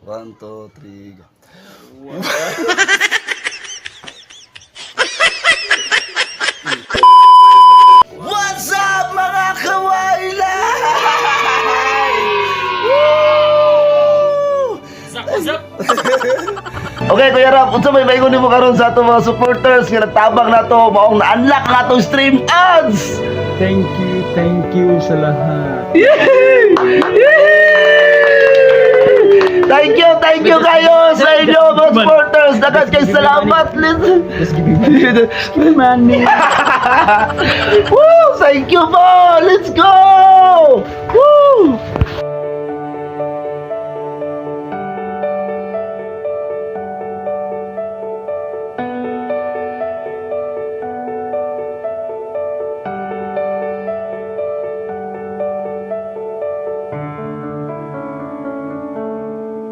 1, 2, 3, go. What's up mga kawailay? Okay, Kuya Rap, unsa may maingon nimo karon sa atong mga supporters nga nagtabang nato maong na-unlock na atong stream ads. Thank you sa lahat. Thank you kayo sa inyo mga supporters. Dagat kay salamat. Just give me money. Woo! Thank you po. Let's go. Woo!